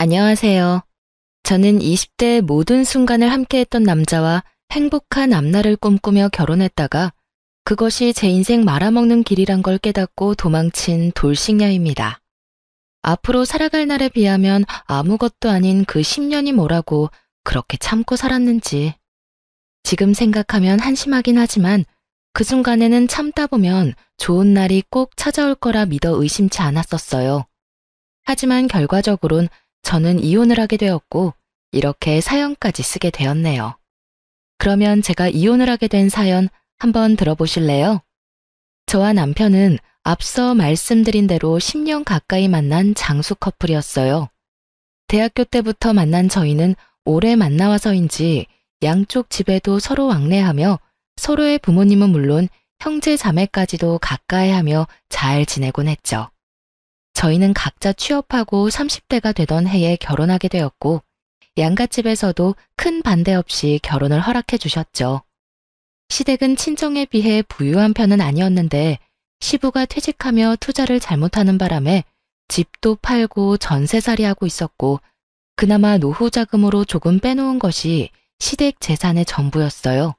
안녕하세요. 저는 20대의 모든 순간을 함께했던 남자와 행복한 앞날을 꿈꾸며 결혼했다가 그것이 제 인생 말아먹는 길이란 걸 깨닫고 도망친 돌싱녀입니다. 앞으로 살아갈 날에 비하면 아무것도 아닌 그 10년이 뭐라고 그렇게 참고 살았는지. 지금 생각하면 한심하긴 하지만 그 순간에는 참다 보면 좋은 날이 꼭 찾아올 거라 믿어 의심치 않았었어요. 하지만 결과적으론 저는 이혼을 하게 되었고 이렇게 사연까지 쓰게 되었네요. 그러면 제가 이혼을 하게 된 사연 한번 들어보실래요? 저와 남편은 앞서 말씀드린 대로 10년 가까이 만난 장수 커플이었어요. 대학교 때부터 만난 저희는 오래 만나와서인지 양쪽 집에도 서로 왕래하며 서로의 부모님은 물론 형제 자매까지도 가까이하며 잘 지내곤 했죠. 저희는 각자 취업하고 30대가 되던 해에 결혼하게 되었고 양갓집에서도 큰 반대 없이 결혼을 허락해 주셨죠. 시댁은 친정에 비해 부유한 편은 아니었는데 시부가 퇴직하며 투자를 잘못하는 바람에 집도 팔고 전세살이하고 있었고 그나마 노후 자금으로 조금 빼놓은 것이 시댁 재산의 전부였어요.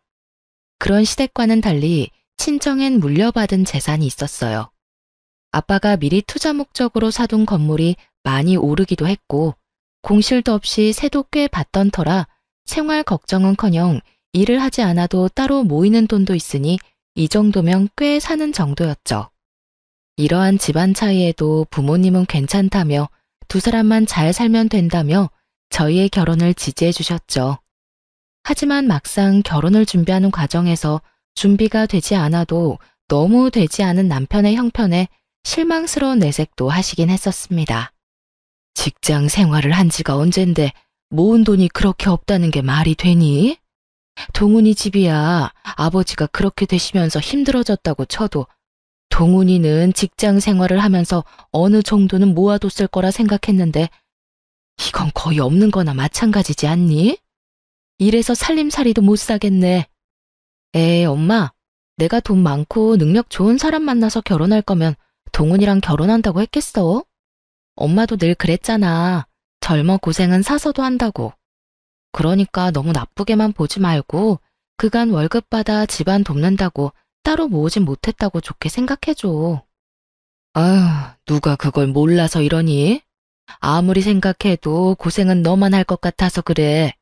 그런 시댁과는 달리 친정엔 물려받은 재산이 있었어요. 아빠가 미리 투자 목적으로 사둔 건물이 많이 오르기도 했고 공실도 없이 세도 꽤 받던 터라 생활 걱정은커녕 일을 하지 않아도 따로 모이는 돈도 있으니 이 정도면 꽤 사는 정도였죠. 이러한 집안 차이에도 부모님은 괜찮다며 두 사람만 잘 살면 된다며 저희의 결혼을 지지해 주셨죠. 하지만 막상 결혼을 준비하는 과정에서 준비가 되지 않아도 너무 되지 않은 남편의 형편에 실망스러운 내색도 하시긴 했었습니다. 직장 생활을 한 지가 언젠데 모은 돈이 그렇게 없다는 게 말이 되니? 동훈이 집이야 아버지가 그렇게 되시면서 힘들어졌다고 쳐도 동훈이는 직장 생활을 하면서 어느 정도는 모아뒀을 거라 생각했는데 이건 거의 없는 거나 마찬가지지 않니? 이래서 살림살이도 못 사겠네. 엄마, 내가 돈 많고 능력 좋은 사람 만나서 결혼할 거면 동훈이랑 결혼한다고 했겠어? 엄마도 늘 그랬잖아. 젊어 고생은 사서도 한다고. 그러니까 너무 나쁘게만 보지 말고 그간 월급 받아 집안 돕는다고 따로 모으진 못했다고 좋게 생각해줘. 아휴, 누가 그걸 몰라서 이러니? 아무리 생각해도 고생은 너만 할 것 같아서 그래.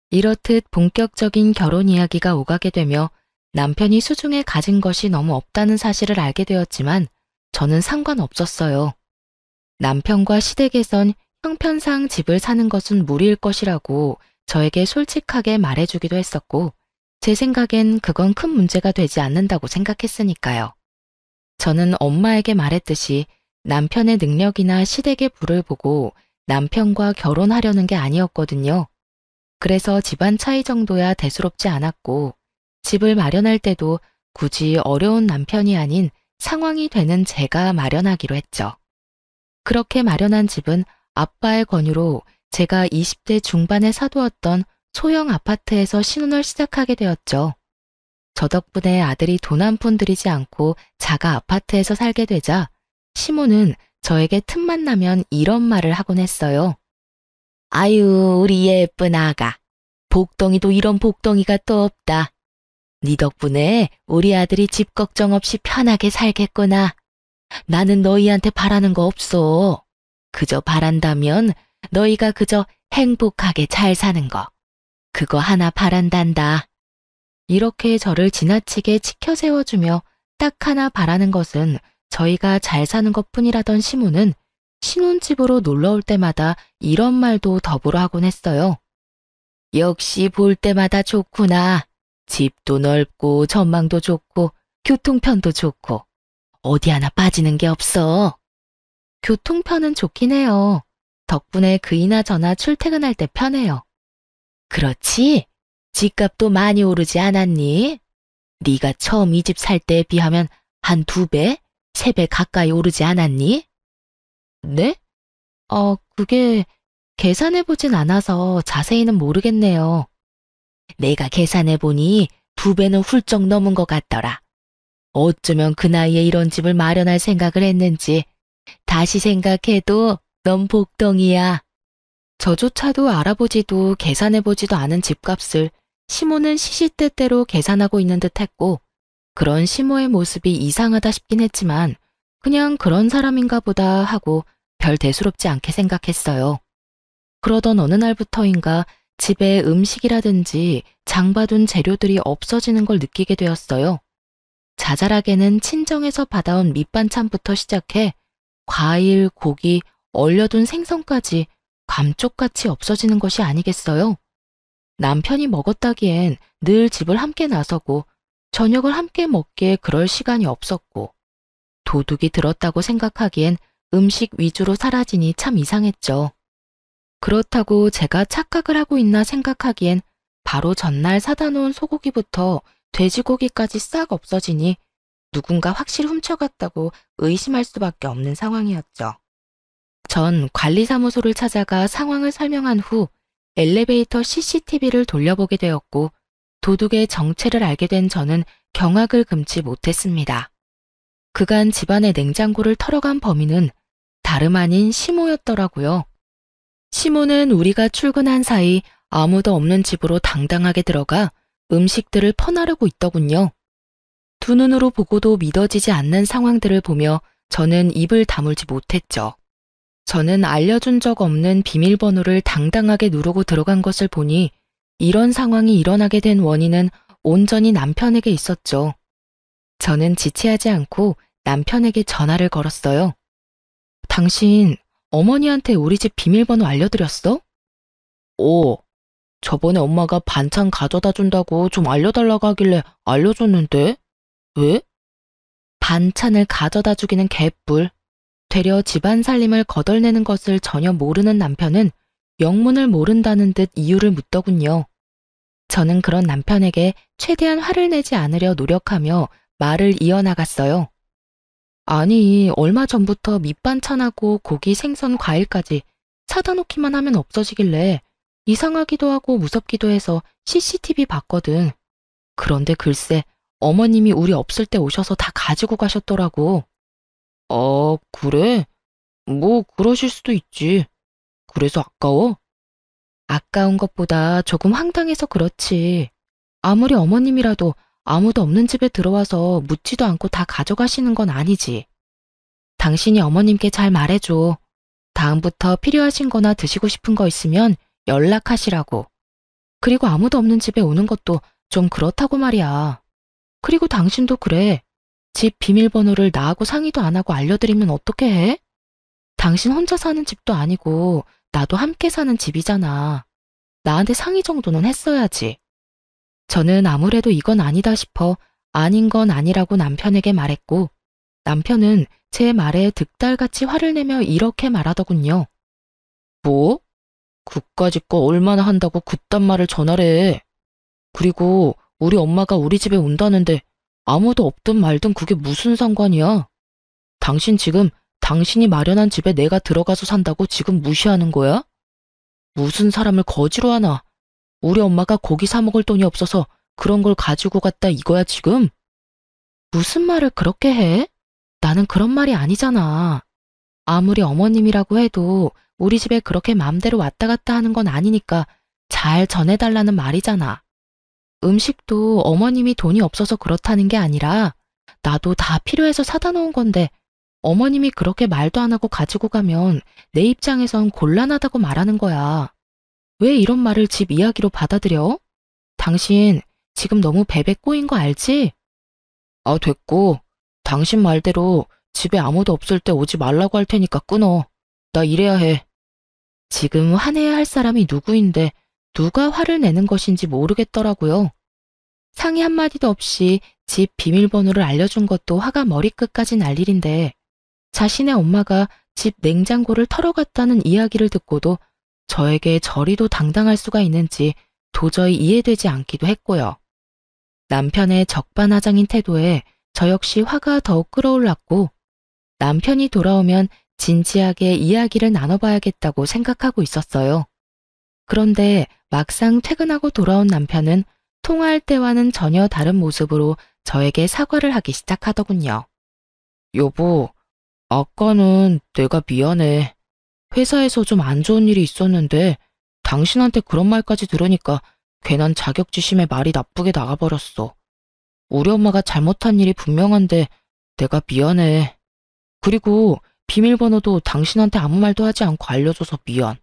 이렇듯 본격적인 결혼 이야기가 오가게 되며 남편이 수중에 가진 것이 너무 없다는 사실을 알게 되었지만 저는 상관없었어요. 남편과 시댁에선 형편상 집을 사는 것은 무리일 것이라고 저에게 솔직하게 말해주기도 했었고 제 생각엔 그건 큰 문제가 되지 않는다고 생각했으니까요. 저는 엄마에게 말했듯이 남편의 능력이나 시댁의 부를 보고 남편과 결혼하려는 게 아니었거든요. 그래서 집안 차이 정도야 대수롭지 않았고 집을 마련할 때도 굳이 어려운 남편이 아닌 상황이 되는 제가 마련하기로 했죠. 그렇게 마련한 집은 아빠의 권유로 제가 20대 중반에 사두었던 소형 아파트에서 신혼을 시작하게 되었죠. 저 덕분에 아들이 돈 한 푼 들이지 않고 자가 아파트에서 살게 되자 시모는 저에게 틈만 나면 이런 말을 하곤 했어요. 아유, 우리 예쁜 아가. 복덩이도 이런 복덩이가 또 없다. 네 덕분에 우리 아들이 집 걱정 없이 편하게 살겠구나. 나는 너희한테 바라는 거 없어. 그저 바란다면 너희가 그저 행복하게 잘 사는 거. 그거 하나 바란단다. 이렇게 저를 지나치게 치켜 세워주며 딱 하나 바라는 것은 저희가 잘 사는 것뿐이라던 시모는 신혼집으로 놀러 올 때마다 이런 말도 더불어 하곤 했어요. 역시 볼 때마다 좋구나. 집도 넓고 전망도 좋고 교통편도 좋고 어디 하나 빠지는 게 없어. 교통편은 좋긴 해요. 덕분에 그이나 저나 출퇴근할 때 편해요. 그렇지? 집값도 많이 오르지 않았니? 네가 처음 이 집 살 때에 비하면 한 2배, 3배 가까이 오르지 않았니? 네? 그게 계산해보진 않아서 자세히는 모르겠네요. 내가 계산해보니 2배는 훌쩍 넘은 것 같더라. 어쩌면 그 나이에 이런 집을 마련할 생각을 했는지 다시 생각해도 넌 복덩이야. 저조차도 알아보지도 계산해보지도 않은 집값을 시모는 시시때때로 계산하고 있는 듯 했고, 그런 시모의 모습이 이상하다 싶긴 했지만 그냥 그런 사람인가 보다 하고 별 대수롭지 않게 생각했어요. 그러던 어느 날부터인가 집에 음식이라든지 장봐둔 재료들이 없어지는 걸 느끼게 되었어요. 자잘하게는 친정에서 받아온 밑반찬부터 시작해 과일, 고기, 얼려둔 생선까지 감쪽같이 없어지는 것이 아니겠어요? 남편이 먹었다기엔 늘 집을 함께 나서고 저녁을 함께 먹기에 그럴 시간이 없었고, 도둑이 들었다고 생각하기엔 음식 위주로 사라지니 참 이상했죠. 그렇다고 제가 착각을 하고 있나 생각하기엔 바로 전날 사다 놓은 소고기부터 돼지고기까지 싹 없어지니 누군가 확실히 훔쳐갔다고 의심할 수밖에 없는 상황이었죠. 전 관리사무소를 찾아가 상황을 설명한 후 엘리베이터 CCTV를 돌려보게 되었고, 도둑의 정체를 알게 된 저는 경악을 금치 못했습니다. 그간 집안의 냉장고를 털어간 범인은 다름 아닌 시모였더라고요. 시모는 우리가 출근한 사이 아무도 없는 집으로 당당하게 들어가 음식들을 퍼나르고 있더군요. 두 눈으로 보고도 믿어지지 않는 상황들을 보며 저는 입을 다물지 못했죠. 저는 알려준 적 없는 비밀번호를 당당하게 누르고 들어간 것을 보니 이런 상황이 일어나게 된 원인은 온전히 남편에게 있었죠. 저는 지체하지 않고 남편에게 전화를 걸었어요. 당신 어머니한테 우리 집 비밀번호 알려드렸어? 저번에 엄마가 반찬 가져다 준다고 좀 알려달라고 하길래 알려줬는데? 왜? 반찬을 가져다 주기는 개뿔. 되려 집안 살림을 거덜내는 것을 전혀 모르는 남편은 영문을 모른다는 듯 이유를 묻더군요. 저는 그런 남편에게 최대한 화를 내지 않으려 노력하며 말을 이어나갔어요. 아니, 얼마 전부터 밑반찬하고 고기, 생선, 과일까지 사다 놓기만 하면 없어지길래 이상하기도 하고 무섭기도 해서 CCTV 봤거든. 그런데 글쎄 어머님이 우리 없을 때 오셔서 다 가지고 가셨더라고. 그래? 뭐 그러실 수도 있지. 그래서 아까워? 아까운 것보다 조금 황당해서 그렇지. 아무리 어머님이라도 아무도 없는 집에 들어와서 묻지도 않고 다 가져가시는 건 아니지. 당신이 어머님께 잘 말해줘. 다음부터 필요하신 거나 드시고 싶은 거 있으면 연락하시라고. 그리고 아무도 없는 집에 오는 것도 좀 그렇다고 말이야. 그리고 당신도 그래. 집 비밀번호를 나하고 상의도 안 하고 알려드리면 어떻게 해? 당신 혼자 사는 집도 아니고 나도 함께 사는 집이잖아. 나한테 상의 정도는 했어야지. 저는 아무래도 이건 아니다 싶어 아닌 건 아니라고 남편에게 말했고, 남편은 제 말에 득달같이 화를 내며 이렇게 말하더군요. 뭐? 그까짓 거 얼마나 한다고 그딴 말을 전하래. 그리고 우리 엄마가 우리 집에 온다는데 아무도 없든 말든 그게 무슨 상관이야? 당신 지금 당신이 마련한 집에 내가 들어가서 산다고 지금 무시하는 거야? 무슨 사람을 거지로 하나? 우리 엄마가 고기 사 먹을 돈이 없어서 그런 걸 가지고 갔다 이거야 지금? 무슨 말을 그렇게 해? 나는 그런 말이 아니잖아. 아무리 어머님이라고 해도 우리 집에 그렇게 마음대로 왔다 갔다 하는 건 아니니까 잘 전해달라는 말이잖아. 음식도 어머님이 돈이 없어서 그렇다는 게 아니라 나도 다 필요해서 사다 놓은 건데 어머님이 그렇게 말도 안 하고 가지고 가면 내 입장에선 곤란하다고 말하는 거야. 왜 이런 말을 집 이야기로 받아들여? 당신 지금 너무 베베 꼬인 거 알지? 됐고. 당신 말대로 집에 아무도 없을 때 오지 말라고 할 테니까 끊어. 나 일해야 해. 지금 화내야 할 사람이 누구인데 누가 화를 내는 것인지 모르겠더라고요. 상의 한마디도 없이 집 비밀번호를 알려준 것도 화가 머리끝까지 날 일인데, 자신의 엄마가 집 냉장고를 털어갔다는 이야기를 듣고도 저에게 저리도 당당할 수가 있는지 도저히 이해되지 않기도 했고요. 남편의 적반하장인 태도에 저 역시 화가 더욱 끓어올랐고, 남편이 돌아오면 진지하게 이야기를 나눠봐야겠다고 생각하고 있었어요. 그런데 막상 퇴근하고 돌아온 남편은 통화할 때와는 전혀 다른 모습으로 저에게 사과를 하기 시작하더군요. 여보, 아까는 내가 미안해. 회사에서 좀 안 좋은 일이 있었는데 당신한테 그런 말까지 들으니까 괜한 자격지심에 말이 나쁘게 나가버렸어. 우리 엄마가 잘못한 일이 분명한데 내가 미안해. 그리고 비밀번호도 당신한테 아무 말도 하지 않고 알려줘서 미안.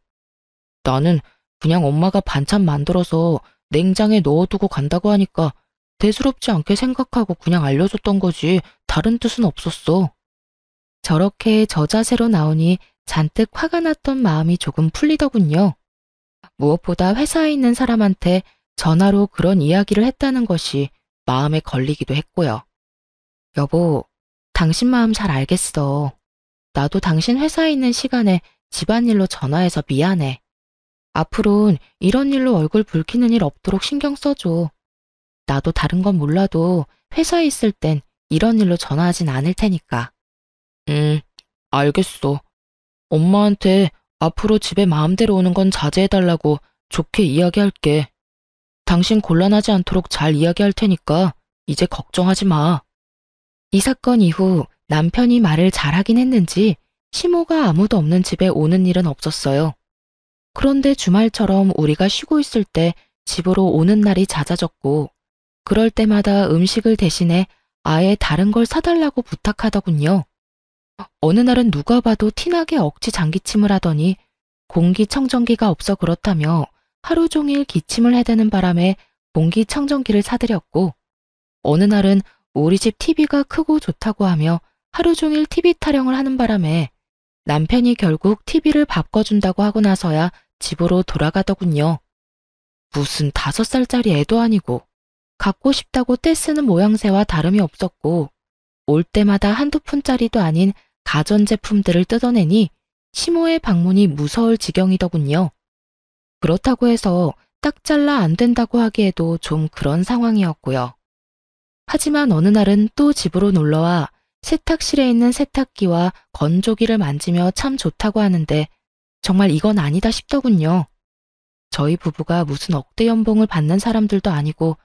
나는 그냥 엄마가 반찬 만들어서 냉장에 넣어두고 간다고 하니까 대수롭지 않게 생각하고 그냥 알려줬던 거지 다른 뜻은 없었어. 저렇게 저자세로 나오니 잔뜩 화가 났던 마음이 조금 풀리더군요. 무엇보다 회사에 있는 사람한테 전화로 그런 이야기를 했다는 것이 마음에 걸리기도 했고요. 여보, 당신 마음 잘 알겠어. 나도 당신 회사에 있는 시간에 집안일로 전화해서 미안해. 앞으론 이런 일로 얼굴 붉히는 일 없도록 신경 써줘. 나도 다른 건 몰라도 회사에 있을 땐 이런 일로 전화하진 않을 테니까. 알겠어. 엄마한테 앞으로 집에 마음대로 오는 건 자제해달라고 좋게 이야기할게. 당신 곤란하지 않도록 잘 이야기할 테니까 이제 걱정하지 마. 이 사건 이후 남편이 말을 잘하긴 했는지 시모가 아무도 없는 집에 오는 일은 없었어요. 그런데 주말처럼 우리가 쉬고 있을 때 집으로 오는 날이 잦아졌고 그럴 때마다 음식을 대신해 아예 다른 걸 사달라고 부탁하더군요. 어느 날은 누가 봐도 티나게 억지 장기침을 하더니 공기청정기가 없어 그렇다며 하루 종일 기침을 해대는 바람에 공기청정기를 사드렸고 어느 날은 우리 집 TV가 크고 좋다고 하며 하루 종일 TV 타령을 하는 바람에 남편이 결국 TV를 바꿔준다고 하고 나서야 집으로 돌아가더군요. 무슨 5살짜리 애도 아니고 갖고 싶다고 떼쓰는 모양새와 다름이 없었고 올 때마다 한두 푼짜리도 아닌 가전제품들을 뜯어내니 시모의 방문이 무서울 지경이더군요. 그렇다고 해서 딱 잘라 안 된다고 하기에도 좀 그런 상황이었고요. 하지만 어느 날은 또 집으로 놀러와 세탁실에 있는 세탁기와 건조기를 만지며 참 좋다고 하는데 정말 이건 아니다 싶더군요. 저희 부부가 무슨 억대 연봉을 받는 사람들도 아니고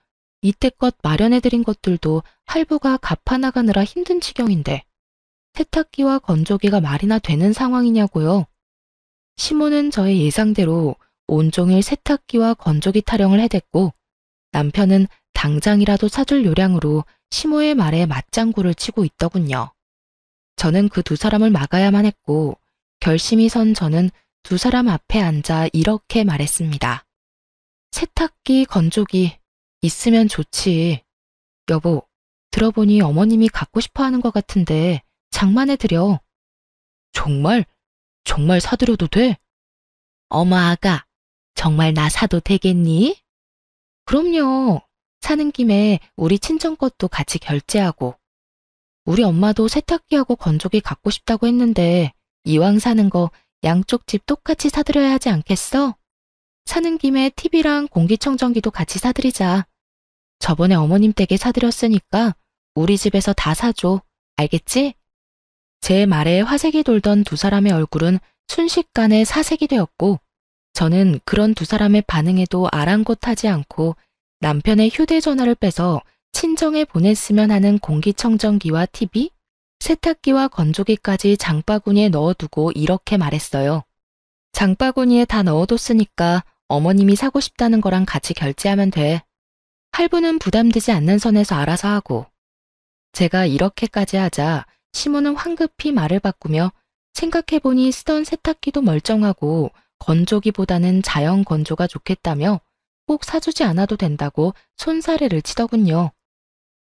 이때껏 마련해드린 것들도 할부가 갚아나가느라 힘든 지경인데 세탁기와 건조기가 말이나 되는 상황이냐고요. 시모는 저의 예상대로 온종일 세탁기와 건조기 타령을 해댔고 남편은 당장이라도 사줄 요량으로 시모의 말에 맞장구를 치고 있더군요. 저는 그 두 사람을 막아야만 했고 결심이 선 저는 두 사람 앞에 앉아 이렇게 말했습니다. 세탁기, 건조기 있으면 좋지. 여보, 들어보니 어머님이 갖고 싶어 하는 것 같은데 장만해 드려. 정말? 정말 사드려도 돼? 어머 아가, 정말 나 사도 되겠니? 그럼요. 사는 김에 우리 친정 것도 같이 결제하고. 우리 엄마도 세탁기하고 건조기 갖고 싶다고 했는데 이왕 사는 거 양쪽 집 똑같이 사드려야 하지 않겠어? 사는 김에 TV랑 공기청정기도 같이 사드리자. 저번에 어머님 댁에 사드렸으니까 우리 집에서 다 사줘. 알겠지? 제 말에 화색이 돌던 두 사람의 얼굴은 순식간에 사색이 되었고 저는 그런 두 사람의 반응에도 아랑곳하지 않고 남편의 휴대전화를 빼서 친정에 보냈으면 하는 공기청정기와 TV, 세탁기와 건조기까지 장바구니에 넣어두고 이렇게 말했어요. 장바구니에 다 넣어뒀으니까 어머님이 사고 싶다는 거랑 같이 결제하면 돼. 할부는 부담되지 않는 선에서 알아서 하고. 제가 이렇게까지 하자 시모는 황급히 말을 바꾸며 생각해보니 쓰던 세탁기도 멀쩡하고 건조기보다는 자연 건조가 좋겠다며 꼭 사주지 않아도 된다고 손사래를 치더군요.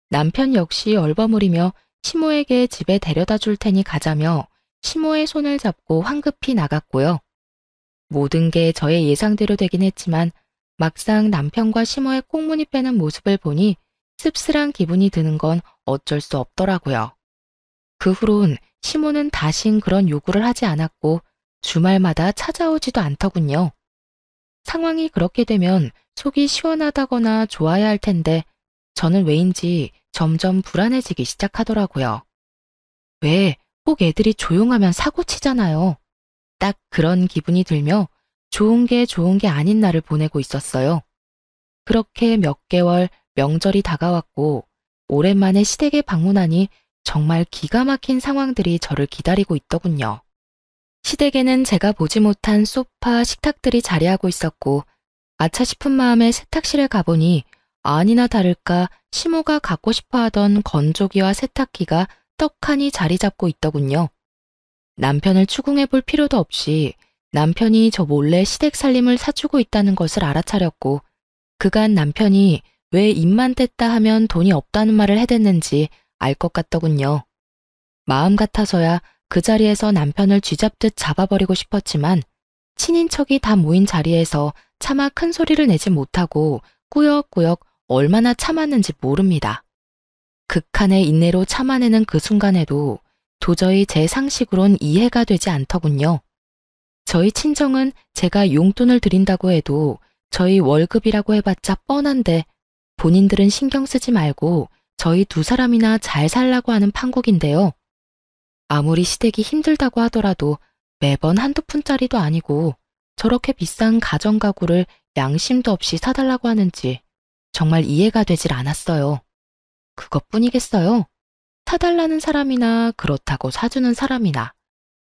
남편 역시 얼버무리며 시모에게 집에 데려다 줄 테니 가자며 시모의 손을 잡고 황급히 나갔고요. 모든 게 저의 예상대로 되긴 했지만 막상 남편과 시모의 꽁무니 빼는 모습을 보니 씁쓸한 기분이 드는 건 어쩔 수 없더라고요. 그 후론 시모는 다신 그런 요구를 하지 않았고 주말마다 찾아오지도 않더군요. 상황이 그렇게 되면 속이 시원하다거나 좋아야 할 텐데 저는 왜인지 점점 불안해지기 시작하더라고요. 왜 꼭 애들이 조용하면 사고치잖아요. 딱 그런 기분이 들며 좋은 게 아닌 날을 보내고 있었어요. 그렇게 몇 개월 명절이 다가왔고 오랜만에 시댁에 방문하니 정말 기가 막힌 상황들이 저를 기다리고 있더군요. 시댁에는 제가 보지 못한 소파, 식탁들이 자리하고 있었고 아차 싶은 마음에 세탁실에 가보니 아니나 다를까 시모가 갖고 싶어 하던 건조기와 세탁기가 떡하니 자리 잡고 있더군요. 남편을 추궁해 볼 필요도 없이 남편이 저 몰래 시댁 살림을 사주고 있다는 것을 알아차렸고 그간 남편이 왜 입만 뗐다 하면 돈이 없다는 말을 해댔는지 알 것 같더군요. 마음 같아서야 그 자리에서 남편을 쥐잡듯 잡아버리고 싶었지만 친인척이 다 모인 자리에서 차마 큰 소리를 내지 못하고 꾸역꾸역 얼마나 참았는지 모릅니다. 극한의 인내로 참아내는 그 순간에도 도저히 제 상식으론 이해가 되지 않더군요. 저희 친정은 제가 용돈을 드린다고 해도 저희 월급이라고 해봤자 뻔한데 본인들은 신경 쓰지 말고 저희 두 사람이나 잘 살라고 하는 판국인데요. 아무리 시댁이 힘들다고 하더라도 매번 한두 푼짜리도 아니고 저렇게 비싼 가전가구를 양심도 없이 사달라고 하는지 정말 이해가 되질 않았어요. 그것뿐이겠어요. 사달라는 사람이나 그렇다고 사주는 사람이나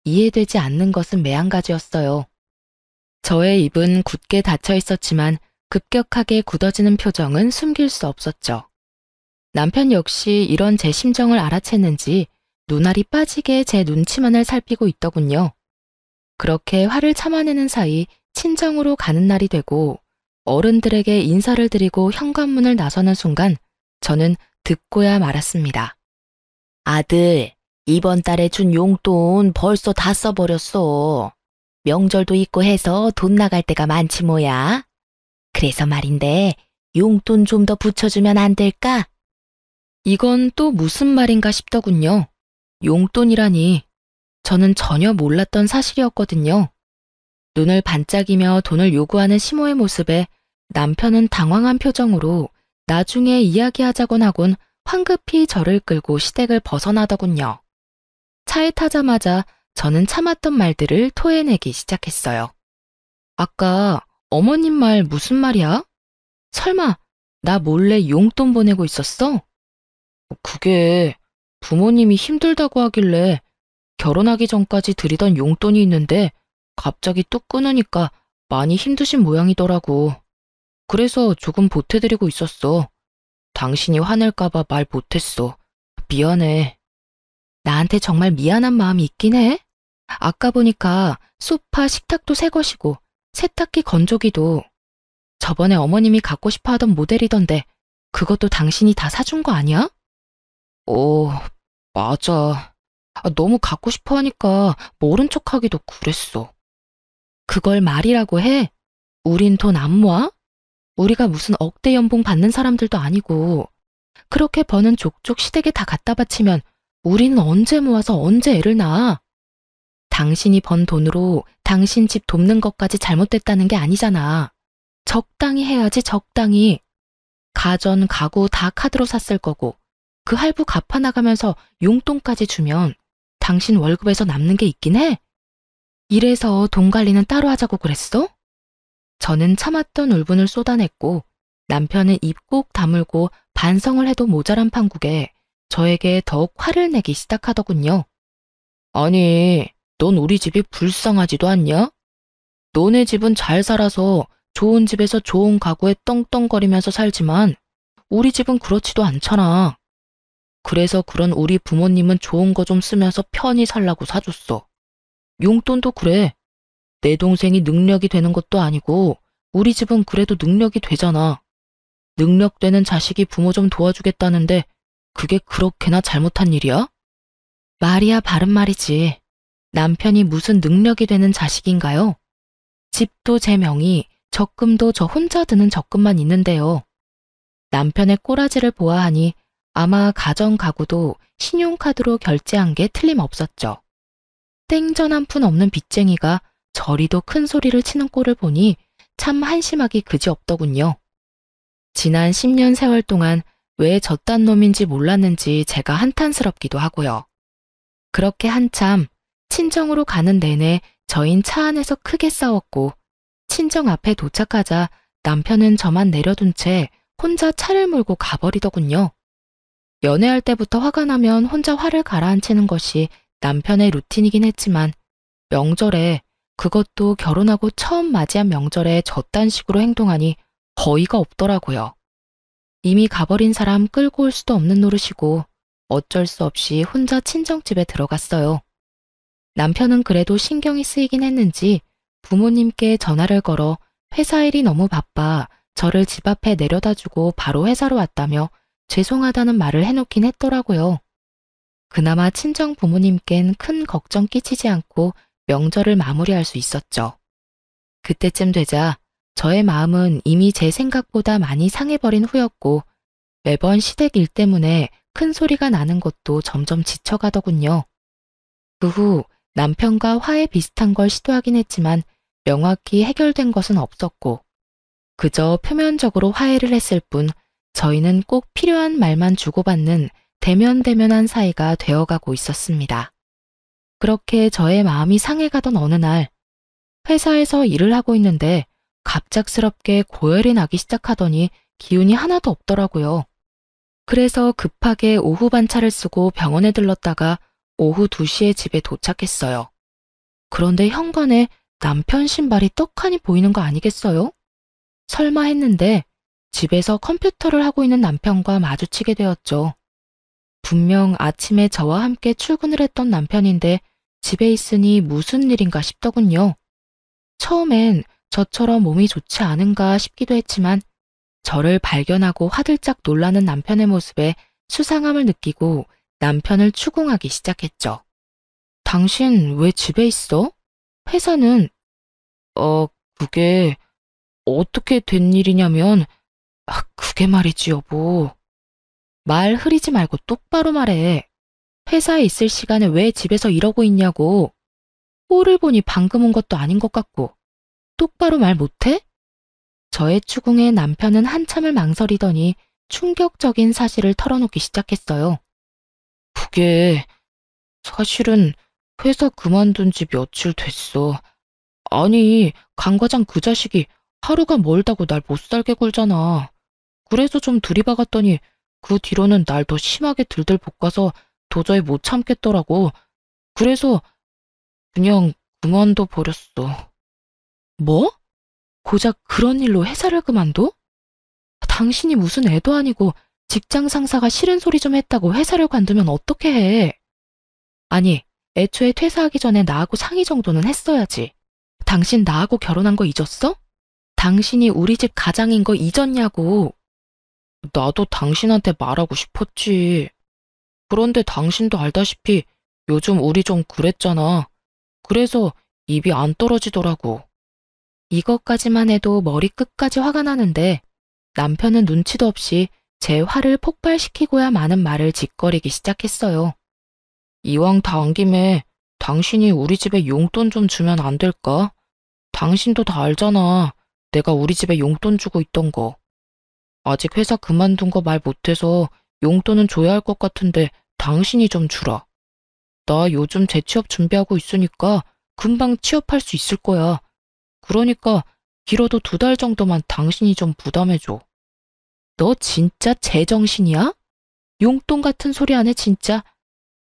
이해되지 않는 것은 매한가지였어요. 저의 입은 굳게 닫혀 있었지만 급격하게 굳어지는 표정은 숨길 수 없었죠. 남편 역시 이런 제 심정을 알아챘는지 눈알이 빠지게 제 눈치만을 살피고 있더군요. 그렇게 화를 참아내는 사이 친정으로 가는 날이 되고 어른들에게 인사를 드리고 현관문을 나서는 순간 저는 듣고야 말았습니다. 아들, 이번 달에 준 용돈 벌써 다 써버렸어. 명절도 있고 해서 돈 나갈 때가 많지 뭐야. 그래서 말인데 용돈 좀 더 붙여주면 안 될까? 이건 또 무슨 말인가 싶더군요. 용돈이라니 저는 전혀 몰랐던 사실이었거든요. 눈을 반짝이며 돈을 요구하는 시모의 모습에 남편은 당황한 표정으로 나중에 이야기하자곤 하곤 황급히 저를 끌고 시댁을 벗어나더군요. 차에 타자마자 저는 참았던 말들을 토해내기 시작했어요. 아까 어머님 말 무슨 말이야? 설마 나 몰래 용돈 보내고 있었어? 그게 부모님이 힘들다고 하길래 결혼하기 전까지 드리던 용돈이 있는데 갑자기 뚝 끊으니까 많이 힘드신 모양이더라고. 그래서 조금 보태드리고 있었어. 당신이 화낼까봐 말 못했어. 미안해. 나한테 정말 미안한 마음이 있긴 해. 아까 보니까 소파, 식탁도 새 것이고 세탁기, 건조기도 저번에 어머님이 갖고 싶어 하던 모델이던데 그것도 당신이 다 사준 거 아니야? 맞아. 너무 갖고 싶어 하니까 모른 척하기도 그랬어. 그걸 말이라고 해? 우린 돈 안 모아? 우리가 무슨 억대 연봉 받는 사람들도 아니고 그렇게 버는 족족 시댁에 다 갖다 바치면 우리는 언제 모아서 언제 애를 낳아? 당신이 번 돈으로 당신 집 돕는 것까지 잘못됐다는 게 아니잖아. 적당히 해야지 적당히. 가전, 가구 다 카드로 샀을 거고 그 할부 갚아나가면서 용돈까지 주면 당신 월급에서 남는 게 있긴 해? 이래서 돈 관리는 따로 하자고 그랬어? 저는 참았던 울분을 쏟아냈고 남편은 입 꼭 다물고 반성을 해도 모자란 판국에 저에게 더욱 화를 내기 시작하더군요. 아니, 넌 우리 집이 불쌍하지도 않냐? 너네 집은 잘 살아서 좋은 집에서 좋은 가구에 떵떵거리면서 살지만 우리 집은 그렇지도 않잖아. 그래서 그런 우리 부모님은 좋은 거 좀 쓰면서 편히 살라고 사줬어. 용돈도 그래. 내 동생이 능력이 되는 것도 아니고 우리 집은 그래도 능력이 되잖아. 능력 되는 자식이 부모 좀 도와주겠다는데 그게 그렇게나 잘못한 일이야? 말이야 바른 말이지. 남편이 무슨 능력이 되는 자식인가요? 집도 제 명의, 적금도 저 혼자 드는 적금만 있는데요. 남편의 꼬라지를 보아하니 아마 가전 가구도 신용카드로 결제한 게 틀림없었죠. 땡전 한 푼 없는 빚쟁이가 저리도 큰 소리를 치는 꼴을 보니 참 한심하기 그지없더군요. 지난 10년 세월 동안 왜 저딴 놈인지 몰랐는지 제가 한탄스럽기도 하고요. 그렇게 한참 친정으로 가는 내내 저흰 차 안에서 크게 싸웠고 친정 앞에 도착하자 남편은 저만 내려둔 채 혼자 차를 몰고 가버리더군요. 연애할 때부터 화가 나면 혼자 화를 가라앉히는 것이 남편의 루틴이긴 했지만 명절에, 그것도 결혼하고 처음 맞이한 명절에 저딴 식으로 행동하니 어이가 없더라고요. 이미 가버린 사람 끌고 올 수도 없는 노릇이고 어쩔 수 없이 혼자 친정집에 들어갔어요. 남편은 그래도 신경이 쓰이긴 했는지 부모님께 전화를 걸어 회사 일이 너무 바빠 저를 집 앞에 내려다주고 바로 회사로 왔다며 죄송하다는 말을 해놓긴 했더라고요. 그나마 친정 부모님껜 큰 걱정 끼치지 않고 명절을 마무리할 수 있었죠. 그때쯤 되자 저의 마음은 이미 제 생각보다 많이 상해버린 후였고 매번 시댁 일 때문에 큰 소리가 나는 것도 점점 지쳐가더군요. 그 후 남편과 화해 비슷한 걸 시도하긴 했지만 명확히 해결된 것은 없었고 그저 표면적으로 화해를 했을 뿐 저희는 꼭 필요한 말만 주고받는 대면대면한 사이가 되어가고 있었습니다. 그렇게 저의 마음이 상해가던 어느 날 회사에서 일을 하고 있는데 갑작스럽게 고열이 나기 시작하더니 기운이 하나도 없더라고요. 그래서 급하게 오후 반차를 쓰고 병원에 들렀다가 오후 2시에 집에 도착했어요. 그런데 현관에 남편 신발이 떡하니 보이는 거 아니겠어요? 설마 했는데 집에서 컴퓨터를 하고 있는 남편과 마주치게 되었죠. 분명 아침에 저와 함께 출근을 했던 남편인데 집에 있으니 무슨 일인가 싶더군요. 처음엔 저처럼 몸이 좋지 않은가 싶기도 했지만 저를 발견하고 화들짝 놀라는 남편의 모습에 수상함을 느끼고 남편을 추궁하기 시작했죠. 당신 왜 집에 있어? 회사는? 그게 어떻게 된 일이냐면, 그게 말이지 여보. 말 흐리지 말고 똑바로 말해. 회사에 있을 시간에 왜 집에서 이러고 있냐고. 꼴을 보니 방금 온 것도 아닌 것 같고. 똑바로 말 못해? 저의 추궁에 남편은 한참을 망설이더니 충격적인 사실을 털어놓기 시작했어요. 그게 사실은 회사 그만둔 지 며칠 됐어. 아니, 강 과장 그 자식이 하루가 멀다고 날 못 살게 굴잖아. 그래서 좀 들이박았더니 그 뒤로는 날 더 심하게 들들 볶아서 도저히 못 참겠더라고. 그래서 그냥 그만둬 버렸어. 뭐? 고작 그런 일로 회사를 그만둬? 당신이 무슨 애도 아니고 직장 상사가 싫은 소리 좀 했다고 회사를 관두면 어떻게 해? 아니, 애초에 퇴사하기 전에 나하고 상의 정도는 했어야지. 당신 나하고 결혼한 거 잊었어? 당신이 우리 집 가장인 거 잊었냐고. 나도 당신한테 말하고 싶었지. 그런데 당신도 알다시피 요즘 우리 좀 그랬잖아. 그래서 입이 안 떨어지더라고. 이것까지만 해도 머리끝까지 화가 나는데 남편은 눈치도 없이 제 화를 폭발시키고야 마는 말을 짓거리기 시작했어요. 이왕 다 온 김에 당신이 우리 집에 용돈 좀 주면 안 될까? 당신도 다 알잖아. 내가 우리 집에 용돈 주고 있던 거. 아직 회사 그만둔 거 말 못해서 용돈은 줘야 할 것 같은데 당신이 좀 주라. 나 요즘 재취업 준비하고 있으니까 금방 취업할 수 있을 거야. 그러니까 길어도 2달 정도만 당신이 좀 부담해줘. 너 진짜 제정신이야? 용돈 같은 소리 안 해 진짜.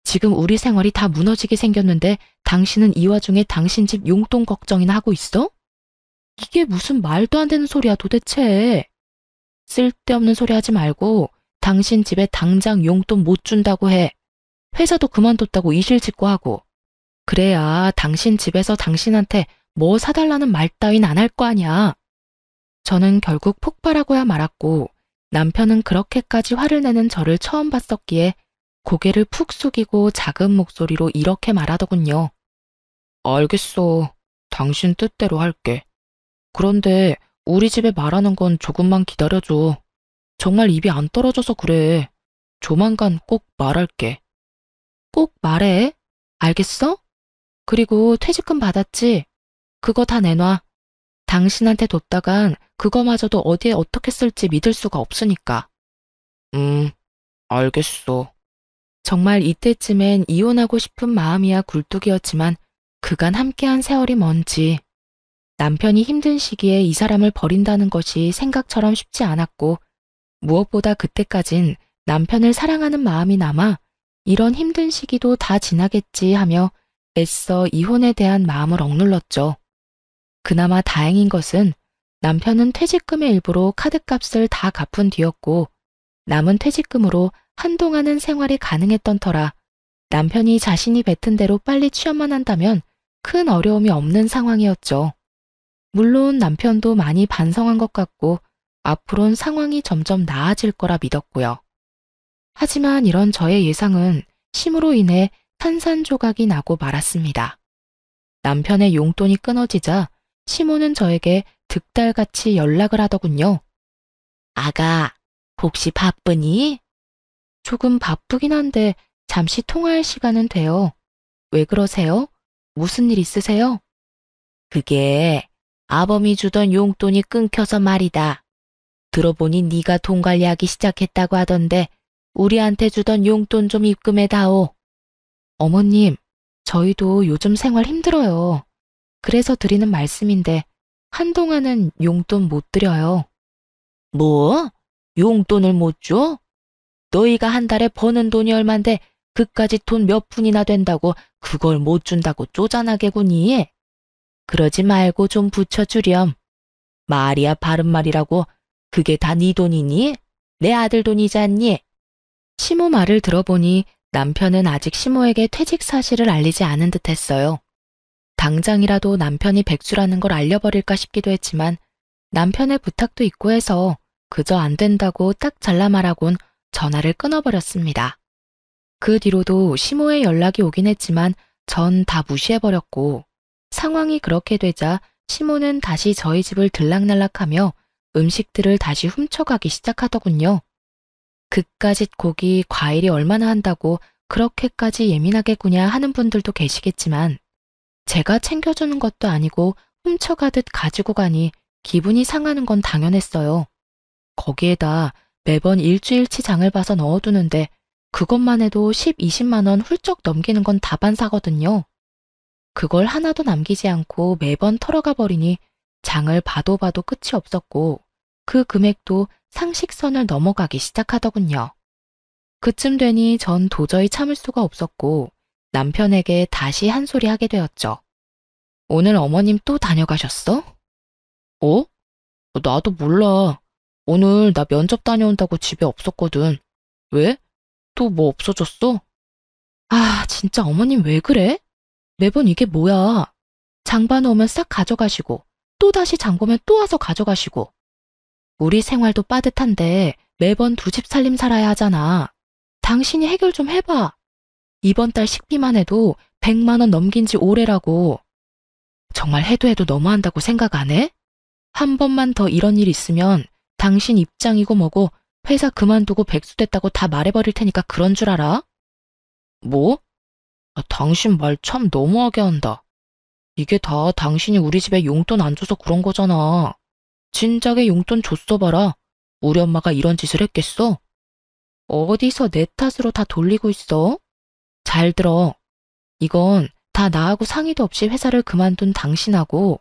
지금 우리 생활이 다 무너지게 생겼는데 당신은 이 와중에 당신 집 용돈 걱정이나 하고 있어? 이게 무슨 말도 안 되는 소리야 도대체. 쓸데없는 소리 하지 말고 당신 집에 당장 용돈 못 준다고 해. 회사도 그만뒀다고 이실직고 하고. 그래야 당신 집에서 당신한테 뭐 사달라는 말 따윈 안 할 거 아니야. 저는 결국 폭발하고야 말았고 남편은 그렇게까지 화를 내는 저를 처음 봤었기에 고개를 푹 숙이고 작은 목소리로 이렇게 말하더군요. 알겠어. 당신 뜻대로 할게. 그런데 우리 집에 말하는 건 조금만 기다려줘. 정말 입이 안 떨어져서 그래. 조만간 꼭 말할게. 꼭 말해. 알겠어? 그리고 퇴직금 받았지? 그거 다 내놔. 당신한테 뒀다간 그거마저도 어디에 어떻게 쓸지 믿을 수가 없으니까. 알겠어. 정말 이때쯤엔 이혼하고 싶은 마음이야 굴뚝이었지만 그간 함께한 세월이 뭔지. 남편이 힘든 시기에 이 사람을 버린다는 것이 생각처럼 쉽지 않았고 무엇보다 그때까진 남편을 사랑하는 마음이 남아 이런 힘든 시기도 다 지나겠지 하며 애써 이혼에 대한 마음을 억눌렀죠. 그나마 다행인 것은 남편은 퇴직금의 일부로 카드값을 다 갚은 뒤였고 남은 퇴직금으로 한동안은 생활이 가능했던 터라 남편이 자신이 뱉은 대로 빨리 취업만 한다면 큰 어려움이 없는 상황이었죠. 물론 남편도 많이 반성한 것 같고 앞으론 상황이 점점 나아질 거라 믿었고요. 하지만 이런 저의 예상은 심으로 인해 산산조각이 나고 말았습니다. 남편의 용돈이 끊어지자 시모는 저에게 득달같이 연락을 하더군요. 아가, 혹시 바쁘니? 조금 바쁘긴 한데 잠시 통화할 시간은 돼요. 왜 그러세요? 무슨 일 있으세요? 그게 아범이 주던 용돈이 끊겨서 말이다. 들어보니 네가 돈 관리하기 시작했다고 하던데 우리한테 주던 용돈 좀 입금해다오. 어머님, 저희도 요즘 생활 힘들어요. 그래서 드리는 말씀인데 한동안은 용돈 못 드려요. 뭐? 용돈을 못 줘? 너희가 한 달에 버는 돈이 얼만데 그까짓 돈 몇 푼이나 된다고 그걸 못 준다고 쪼잔하게구니? 그러지 말고 좀 붙여주렴. 말이야 바른 말이라고. 그게 다 네 돈이니? 내 아들 돈이지 않니? 시모 말을 들어보니 남편은 아직 시모에게 퇴직 사실을 알리지 않은 듯 했어요. 당장이라도 남편이 백수라는 걸 알려버릴까 싶기도 했지만 남편의 부탁도 있고 해서 그저 안 된다고 딱 잘라 말하곤 전화를 끊어버렸습니다. 그 뒤로도 시모의 연락이 오긴 했지만 전 다 무시해버렸고 상황이 그렇게 되자 시모는 다시 저희 집을 들락날락하며 음식들을 다시 훔쳐가기 시작하더군요. 그까짓 고기, 과일이 얼마나 한다고 그렇게까지 예민하게 구냐 하는 분들도 계시겠지만 제가 챙겨주는 것도 아니고 훔쳐가듯 가지고 가니 기분이 상하는 건 당연했어요. 거기에다 매번 일주일치 장을 봐서 넣어두는데 그것만 해도 10, 20만 원 훌쩍 넘기는 건 다반사거든요. 그걸 하나도 남기지 않고 매번 털어가 버리니 장을 봐도 봐도 끝이 없었고 그 금액도 상식선을 넘어가기 시작하더군요. 그쯤 되니 전 도저히 참을 수가 없었고 남편에게 다시 한 소리 하게 되었죠. 오늘 어머님 또 다녀가셨어? 어? 나도 몰라. 오늘 나 면접 다녀온다고 집에 없었거든. 왜? 또 뭐 없어졌어? 아, 진짜 어머님 왜 그래? 매번 이게 뭐야? 장 봐놓으면 싹 가져가시고 또 다시 장 보면 또 와서 가져가시고 우리 생활도 빠듯한데 매번 두 집 살림 살아야 하잖아. 당신이 해결 좀 해봐. 이번 달 식비만 해도 100만 원 넘긴 지 오래라고. 정말 해도 해도 너무한다고 생각 안 해? 한 번만 더 이런 일 있으면 당신 입장이고 뭐고 회사 그만두고 백수 됐다고 다 말해버릴 테니까 그런 줄 알아? 뭐? 당신 말 참 너무하게 한다. 이게 다 당신이 우리 집에 용돈 안 줘서 그런 거잖아. 진작에 용돈 줬어 봐라. 우리 엄마가 이런 짓을 했겠어? 어디서 내 탓으로 다 돌리고 있어? 잘 들어. 이건 다 나하고 상의도 없이 회사를 그만둔 당신하고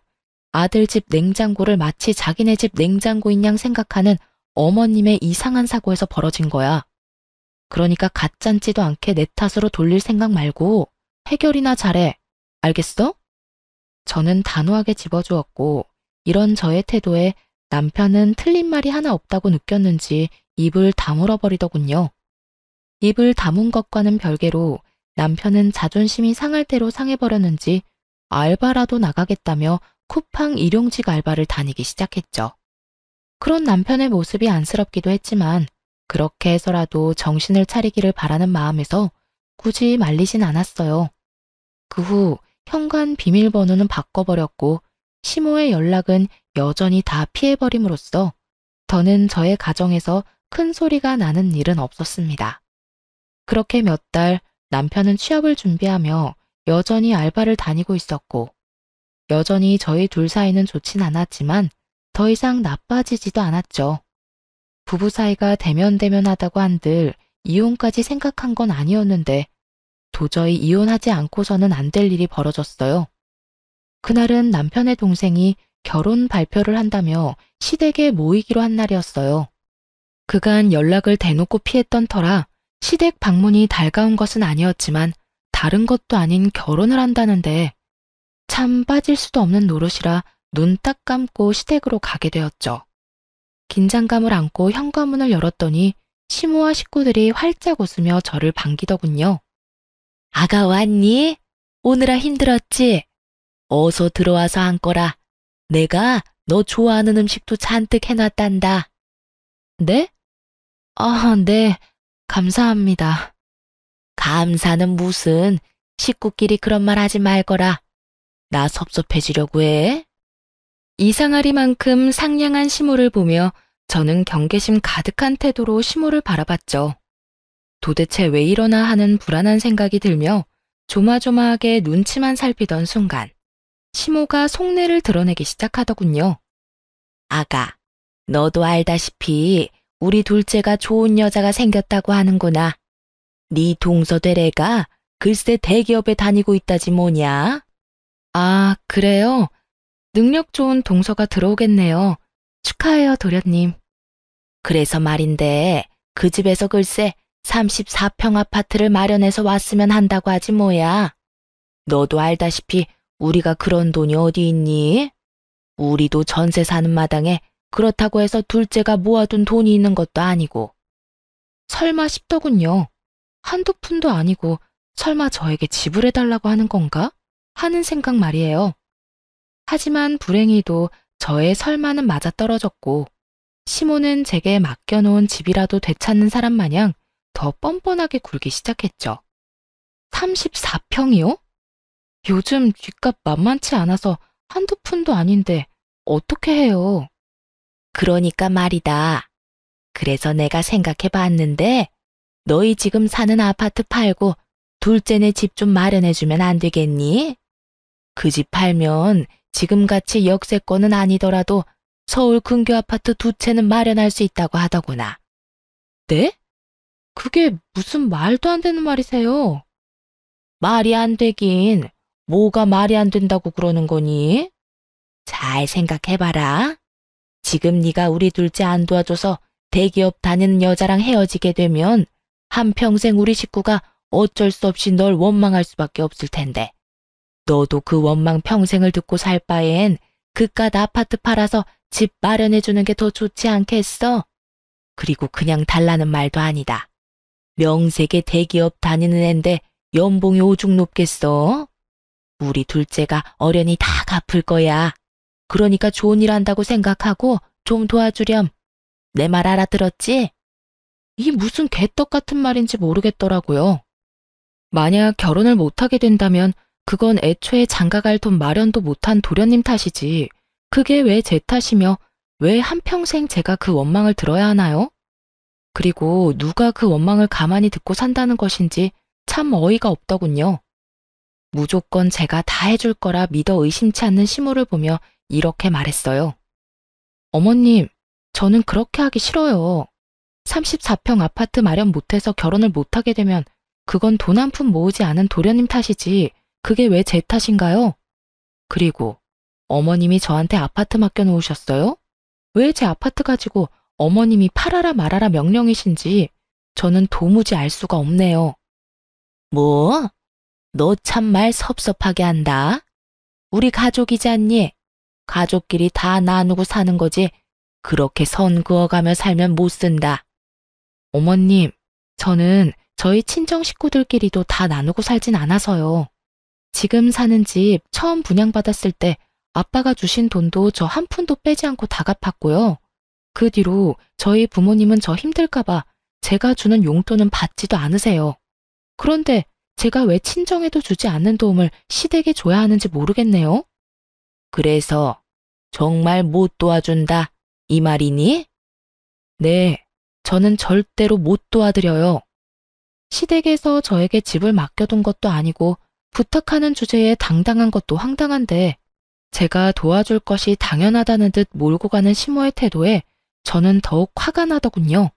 아들 집 냉장고를 마치 자기네 집 냉장고인 양 생각하는 어머님의 이상한 사고에서 벌어진 거야. 그러니까 가짠지도 않게 내 탓으로 돌릴 생각 말고 해결이나 잘해. 알겠어? 저는 단호하게 집어주었고 이런 저의 태도에 남편은 틀린 말이 하나 없다고 느꼈는지 입을 다물어 버리더군요. 입을 다문 것과는 별개로 남편은 자존심이 상할 대로 상해버렸는지 알바라도 나가겠다며 쿠팡 일용직 알바를 다니기 시작했죠. 그런 남편의 모습이 안쓰럽기도 했지만 그렇게 해서라도 정신을 차리기를 바라는 마음에서 굳이 말리진 않았어요. 그 후 현관 비밀번호는 바꿔버렸고 시모의 연락은 여전히 다 피해버림으로써 더는 저의 가정에서 큰 소리가 나는 일은 없었습니다. 그렇게 몇 달 남편은 취업을 준비하며 여전히 알바를 다니고 있었고 여전히 저희 둘 사이는 좋진 않았지만 더 이상 나빠지지도 않았죠. 부부 사이가 대면대면하다고 한들 이혼까지 생각한 건 아니었는데 도저히 이혼하지 않고서는 안 될 일이 벌어졌어요. 그날은 남편의 동생이 결혼 발표를 한다며 시댁에 모이기로 한 날이었어요. 그간 연락을 대놓고 피했던 터라 시댁 방문이 달가운 것은 아니었지만 다른 것도 아닌 결혼을 한다는데 참 빠질 수도 없는 노릇이라 눈 딱 감고 시댁으로 가게 되었죠. 긴장감을 안고 현관문을 열었더니 시모와 식구들이 활짝 웃으며 저를 반기더군요. 아가 왔니? 오느라 힘들었지? 어서 들어와서 앉거라. 내가 너 좋아하는 음식도 잔뜩 해놨단다. 네? 아, 네. 감사합니다. 감사는 무슨, 식구끼리 그런 말 하지 말거라. 나 섭섭해지려고 해? 이상하리만큼 상냥한 시모를 보며 저는 경계심 가득한 태도로 시모를 바라봤죠. 도대체 왜 이러나 하는 불안한 생각이 들며 조마조마하게 눈치만 살피던 순간 시모가 속내를 드러내기 시작하더군요. 아가, 너도 알다시피 우리 둘째가 좋은 여자가 생겼다고 하는구나. 네 동서대래가 글쎄 대기업에 다니고 있다지 뭐냐? 아, 그래요? 능력 좋은 동서가 들어오겠네요. 축하해요, 도련님. 그래서 말인데 그 집에서 글쎄 34평 아파트를 마련해서 왔으면 한다고 하지 뭐야. 너도 알다시피 우리가 그런 돈이 어디 있니? 우리도 전세 사는 마당에 그렇다고 해서 둘째가 모아둔 돈이 있는 것도 아니고. 설마 싶더군요. 한두 푼도 아니고 설마 저에게 지불해달라고 하는 건가? 하는 생각 말이에요. 하지만 불행히도 저의 설마는 맞아떨어졌고 시모는 제게 맡겨놓은 집이라도 되찾는 사람 마냥 더 뻔뻔하게 굴기 시작했죠. 34평이요? 요즘 뒷값 만만치 않아서 한두 푼도 아닌데 어떻게 해요? 그러니까 말이다. 그래서 내가 생각해 봤는데 너희 지금 사는 아파트 팔고 둘째네 집 좀 마련해주면 안 되겠니? 그 집 팔면 지금같이 역세권은 아니더라도 서울 근교 아파트 2채는 마련할 수 있다고 하더구나. 네? 그게 무슨 말도 안 되는 말이세요? 말이 안 되긴 뭐가 말이 안 된다고 그러는 거니? 잘 생각해봐라. 지금 네가 우리 둘째 안 도와줘서 대기업 다니는 여자랑 헤어지게 되면 한평생 우리 식구가 어쩔 수 없이 널 원망할 수밖에 없을 텐데. 너도 그 원망 평생을 듣고 살 바엔 그깟 아파트 팔아서 집 마련해주는 게 더 좋지 않겠어? 그리고 그냥 달라는 말도 아니다. 명색의 대기업 다니는 앤데 연봉이 오죽 높겠어? 우리 둘째가 어련히 다 갚을 거야. 그러니까 좋은 일 한다고 생각하고 좀 도와주렴. 내 말 알아들었지? 이 무슨 개떡 같은 말인지 모르겠더라고요. 만약 결혼을 못하게 된다면 그건 애초에 장가갈 돈 마련도 못한 도련님 탓이지. 그게 왜 제 탓이며 왜 한평생 제가 그 원망을 들어야 하나요? 그리고 누가 그 원망을 가만히 듣고 산다는 것인지 참 어이가 없더군요. 무조건 제가 다 해줄 거라 믿어 의심치 않는 시모를 보며 이렇게 말했어요. 어머님, 저는 그렇게 하기 싫어요. 34평 아파트 마련 못해서 결혼을 못하게 되면 그건 돈 한 푼 모으지 않은 도련님 탓이지 그게 왜 제 탓인가요? 그리고 어머님이 저한테 아파트 맡겨놓으셨어요? 왜 제 아파트 가지고 어머님이 팔아라 말아라 명령이신지 저는 도무지 알 수가 없네요. 뭐? 너 참 말 섭섭하게 한다. 우리 가족이지 않니? 가족끼리 다 나누고 사는 거지. 그렇게 선 그어가며 살면 못 쓴다. 어머님, 저는 저희 친정 식구들끼리도 다 나누고 살진 않아서요. 지금 사는 집 처음 분양받았을 때 아빠가 주신 돈도 저 한 푼도 빼지 않고 다 갚았고요. 그 뒤로 저희 부모님은 저 힘들까봐 제가 주는 용돈은 받지도 않으세요. 그런데 제가 왜 친정에도 주지 않는 도움을 시댁에 줘야 하는지 모르겠네요. 그래서 정말 못 도와준다, 이 말이니? 네, 저는 절대로 못 도와드려요. 시댁에서 저에게 집을 맡겨둔 것도 아니고 부탁하는 주제에 당당한 것도 황당한데 제가 도와줄 것이 당연하다는 듯 몰고 가는 시모의 태도에 저는 더욱 화가 나더군요.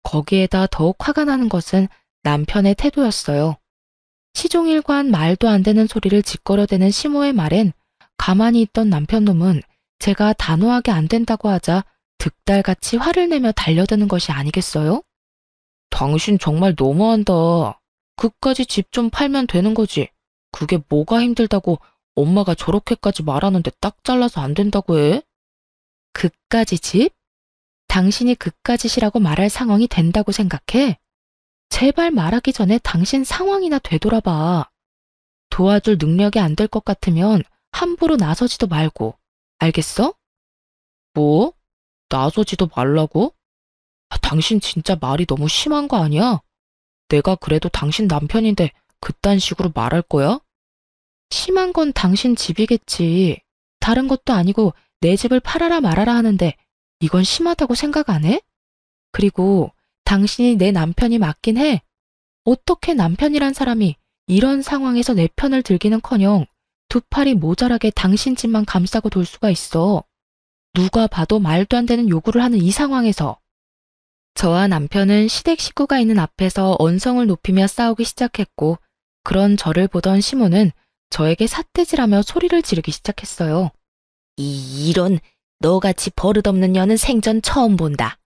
거기에다 더욱 화가 나는 것은 남편의 태도였어요. 시종일관 말도 안 되는 소리를 짓거려대는 시모의 말엔 가만히 있던 남편놈은 제가 단호하게 안 된다고 하자 득달같이 화를 내며 달려드는 것이 아니겠어요? 당신 정말 너무한다. 그까지 집 좀 팔면 되는 거지. 그게 뭐가 힘들다고 엄마가 저렇게까지 말하는데 딱 잘라서 안 된다고 해? 그까지 집? 당신이 그까짓이라고 말할 상황이 된다고 생각해? 제발 말하기 전에 당신 상황이나 되돌아봐. 도와줄 능력이 안 될 것 같으면 함부로 나서지도 말고. 알겠어? 뭐? 나서지도 말라고? 당신 진짜 말이 너무 심한 거 아니야? 내가 그래도 당신 남편인데 그딴 식으로 말할 거야? 심한 건 당신 집이겠지. 다른 것도 아니고 내 집을 팔아라 말아라 하는데 이건 심하다고 생각 안 해? 그리고 당신이 내 남편이 맞긴 해. 어떻게 남편이란 사람이 이런 상황에서 내 편을 들기는커녕 두 팔이 모자라게 당신 집만 감싸고 돌 수가 있어. 누가 봐도 말도 안 되는 요구를 하는 이 상황에서. 저와 남편은 시댁 식구가 있는 앞에서 언성을 높이며 싸우기 시작했고, 그런 저를 보던 시모는 저에게 삿대질하며 소리를 지르기 시작했어요. 이런 너같이 버릇없는 년은 생전 처음 본다.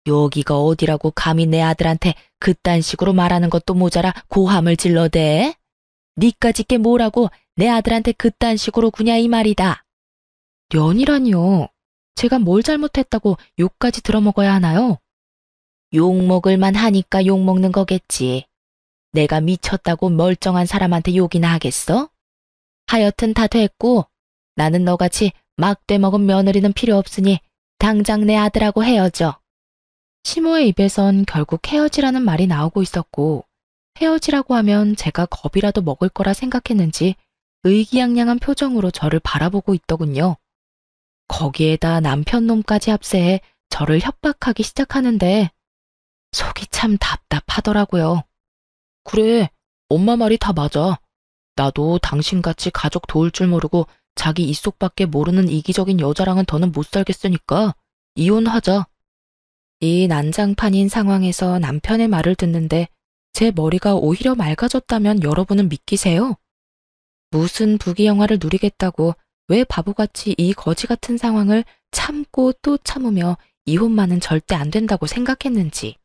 여기가 어디라고 감히 내 아들한테 그딴 식으로 말하는 것도 모자라 고함을 질러대? 니까짓 게 뭐라고 내 아들한테 그딴 식으로 구냐 이 말이다. 년이라니요. 제가 뭘 잘못했다고 욕까지 들어먹어야 하나요? 욕먹을만 하니까 욕먹는 거겠지. 내가 미쳤다고 멀쩡한 사람한테 욕이나 하겠어? 하여튼 다 됐고 나는 너같이 막대 먹은 며느리는 필요 없으니 당장 내 아들하고 헤어져. 시모의 입에선 결국 헤어지라는 말이 나오고 있었고, 헤어지라고 하면 제가 겁이라도 먹을 거라 생각했는지 의기양양한 표정으로 저를 바라보고 있더군요. 거기에다 남편 놈까지 합세해 저를 협박하기 시작하는데 속이 참 답답하더라고요. 그래, 엄마 말이 다 맞아. 나도 당신같이 가족 도울 줄 모르고 자기 입속밖에 모르는 이기적인 여자랑은 더는 못 살겠으니까 이혼하자. 이 난장판인 상황에서 남편의 말을 듣는데 제 머리가 오히려 맑아졌다면 여러분은 믿기세요? 무슨 부귀영화를 누리겠다고 왜 바보같이 이 거지 같은 상황을 참고 또 참으며 이혼만은 절대 안 된다고 생각했는지.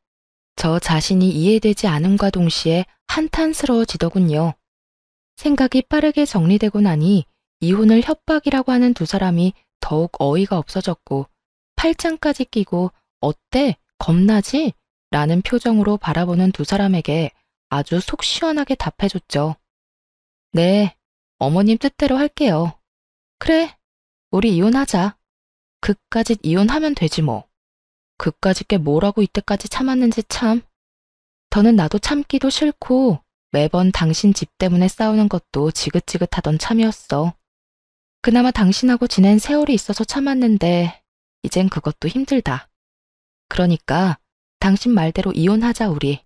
저 자신이 이해되지 않음과 동시에 한탄스러워지더군요. 생각이 빠르게 정리되고 나니 이혼을 협박이라고 하는 두 사람이 더욱 어이가 없어졌고 팔짱까지 끼고 어때? 겁나지? 라는 표정으로 바라보는 두 사람에게 아주 속 시원하게 답해줬죠. 네, 어머님 뜻대로 할게요. 그래, 우리 이혼하자. 그까짓 이혼하면 되지 뭐. 그까짓 게 뭐라고 이때까지 참았는지 참. 더는 나도 참기도 싫고 매번 당신 집 때문에 싸우는 것도 지긋지긋하던 참이었어. 그나마 당신하고 지낸 세월이 있어서 참았는데 이젠 그것도 힘들다. 그러니까 당신 말대로 이혼하자 우리.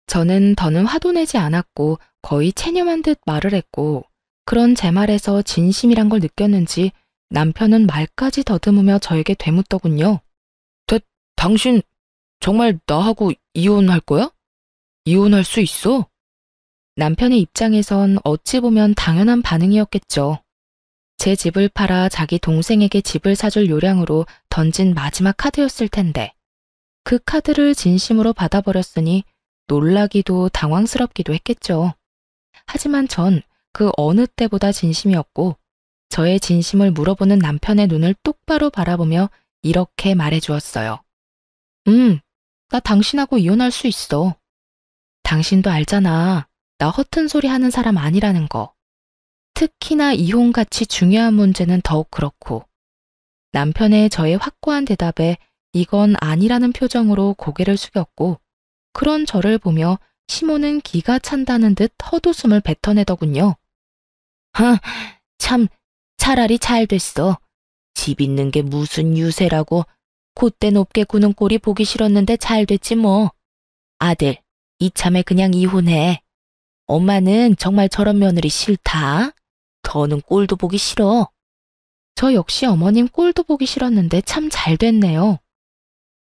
저는 더는 화도 내지 않았고 거의 체념한 듯 말을 했고 그런 제 말에서 진심이란 걸 느꼈는지 남편은 말까지 더듬으며 저에게 되묻더군요. 당신 정말 나하고 이혼할 거야? 이혼할 수 있어? 남편의 입장에선 어찌 보면 당연한 반응이었겠죠. 제 집을 팔아 자기 동생에게 집을 사줄 요량으로 던진 마지막 카드였을 텐데 그 카드를 진심으로 받아버렸으니 놀라기도 당황스럽기도 했겠죠. 하지만 전 그 어느 때보다 진심이었고 저의 진심을 물어보는 남편의 눈을 똑바로 바라보며 이렇게 말해주었어요. 나 당신하고 이혼할 수 있어. 당신도 알잖아. 나 허튼 소리 하는 사람 아니라는 거. 특히나 이혼같이 중요한 문제는 더욱 그렇고. 남편의 저의 확고한 대답에 이건 아니라는 표정으로 고개를 숙였고 그런 저를 보며 시모는 기가 찬다는 듯 헛웃음을 뱉어내더군요. 참 차라리 잘 됐어. 집 있는 게 무슨 유세라고 콧대 높게 구는 꼴이 보기 싫었는데 잘 됐지 뭐. 아들, 이참에 그냥 이혼해. 엄마는 정말 저런 며느리 싫다. 더는 꼴도 보기 싫어. 저 역시 어머님 꼴도 보기 싫었는데 참 잘 됐네요.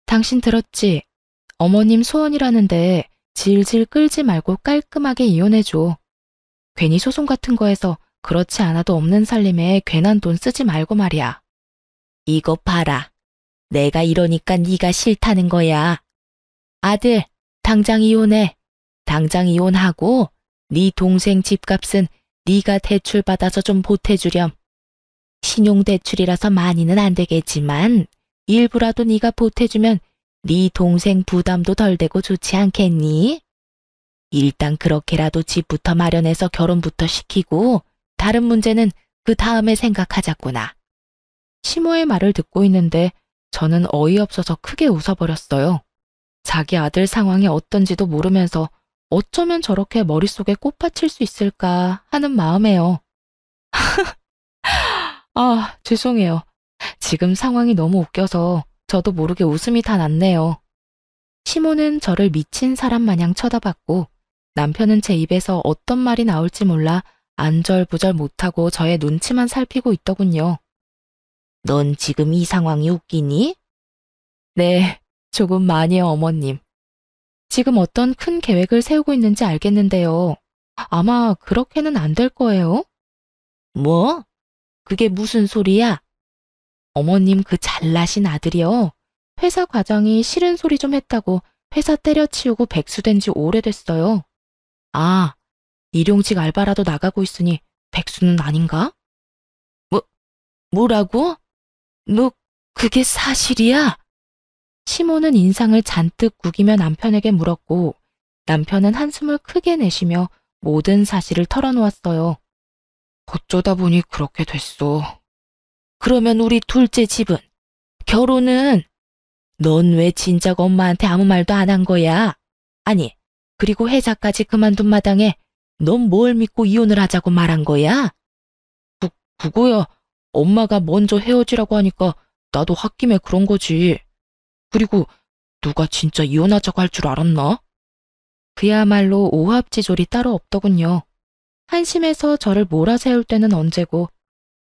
당신 들었지? 어머님 소원이라는데 질질 끌지 말고 깔끔하게 이혼해줘. 괜히 소송 같은 거에서 그렇지 않아도 없는 살림에 괜한 돈 쓰지 말고 말이야. 이거 봐라. 내가 이러니까 네가 싫다는 거야. 아들, 당장 이혼해. 당장 이혼하고 네 동생 집값은 네가 대출받아서 좀 보태주렴. 신용대출이라서 많이는 안 되겠지만 일부라도 네가 보태주면 네 동생 부담도 덜 되고 좋지 않겠니? 일단 그렇게라도 집부터 마련해서 결혼부터 시키고 다른 문제는 그 다음에 생각하자꾸나. 시모의 말을 듣고 있는데 저는 어이없어서 크게 웃어버렸어요. 자기 아들 상황이 어떤지도 모르면서 어쩌면 저렇게 머릿속에 꽃받칠 수 있을까 하는 마음에요. 아, 죄송해요. 지금 상황이 너무 웃겨서 저도 모르게 웃음이 다 났네요. 시모는 저를 미친 사람 마냥 쳐다봤고 남편은 제 입에서 어떤 말이 나올지 몰라 안절부절 못하고 저의 눈치만 살피고 있더군요. 넌 지금 이 상황이 웃기니? 네, 조금 많이요, 어머님. 지금 어떤 큰 계획을 세우고 있는지 알겠는데요. 아마 그렇게는 안 될 거예요. 뭐? 그게 무슨 소리야? 어머님 그 잘나신 아들이요. 회사 과장이 싫은 소리 좀 했다고 회사 때려치우고 백수된 지 오래됐어요. 아, 일용직 알바라도 나가고 있으니 백수는 아닌가? 뭐라고? 너 그게 사실이야? 시모는 인상을 잔뜩 구기며 남편에게 물었고 남편은 한숨을 크게 내쉬며 모든 사실을 털어놓았어요. 어쩌다 보니 그렇게 됐어. 그러면 우리 둘째 집은? 결혼은? 넌 왜 진작 엄마한테 아무 말도 안 한 거야? 아니, 그리고 회사까지 그만둔 마당에 넌 뭘 믿고 이혼을 하자고 말한 거야? 그거야. 엄마가 먼저 헤어지라고 하니까 나도 홧김에 그런 거지. 그리고 누가 진짜 이혼하자고 할 줄 알았나? 그야말로 오합지졸이 따로 없더군요. 한심해서 저를 몰아세울 때는 언제고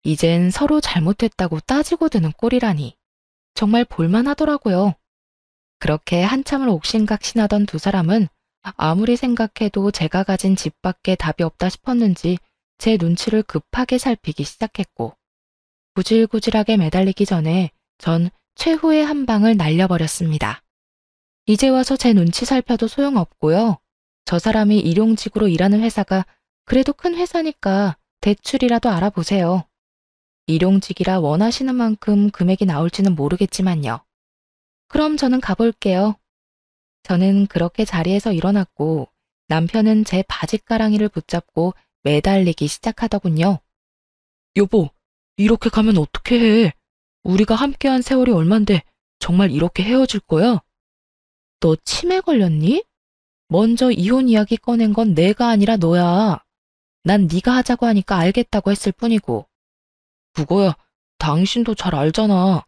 이젠 서로 잘못했다고 따지고 드는 꼴이라니. 정말 볼만하더라고요. 그렇게 한참을 옥신각신하던 두 사람은 아무리 생각해도 제가 가진 집밖에 답이 없다 싶었는지 제 눈치를 급하게 살피기 시작했고 구질구질하게 매달리기 전에 전 최후의 한 방을 날려버렸습니다. 이제 와서 제 눈치 살펴도 소용없고요. 저 사람이 일용직으로 일하는 회사가 그래도 큰 회사니까 대출이라도 알아보세요. 일용직이라 원하시는 만큼 금액이 나올지는 모르겠지만요. 그럼 저는 가볼게요. 저는 그렇게 자리에서 일어났고 남편은 제 바지가랑이를 붙잡고 매달리기 시작하더군요. 여보, 이렇게 가면 어떻게 해? 우리가 함께한 세월이 얼만데 정말 이렇게 헤어질 거야? 너 치매 걸렸니? 먼저 이혼 이야기 꺼낸 건 내가 아니라 너야. 난 네가 하자고 하니까 알겠다고 했을 뿐이고. 그거야, 당신도 잘 알잖아.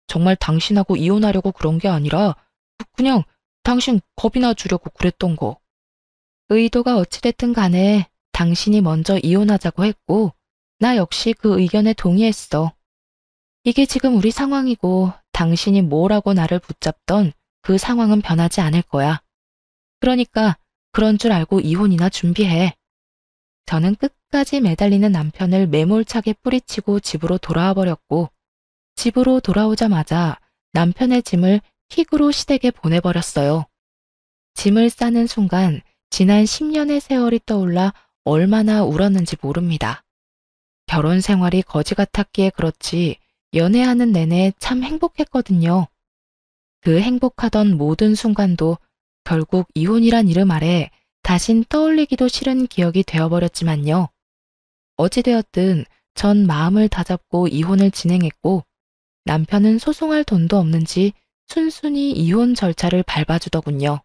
정말 당신하고 이혼하려고 그런 게 아니라 그냥 당신 겁이나 주려고 그랬던 거. 의도가 어찌됐든 간에 당신이 먼저 이혼하자고 했고 나 역시 그 의견에 동의했어. 이게 지금 우리 상황이고 당신이 뭐라고 나를 붙잡던 그 상황은 변하지 않을 거야. 그러니까 그런 줄 알고 이혼이나 준비해. 저는 끝까지 매달리는 남편을 매몰차게 뿌리치고 집으로 돌아와 버렸고 집으로 돌아오자마자 남편의 짐을 킥으로 시댁에 보내버렸어요. 짐을 싸는 순간 지난 10년의 세월이 떠올라 얼마나 울었는지 모릅니다. 결혼 생활이 거지 같았기에 그렇지 연애하는 내내 참 행복했거든요. 그 행복하던 모든 순간도 결국 이혼이란 이름 아래 다신 떠올리기도 싫은 기억이 되어버렸지만요. 어찌되었든 전 마음을 다잡고 이혼을 진행했고 남편은 소송할 돈도 없는지 순순히 이혼 절차를 밟아주더군요.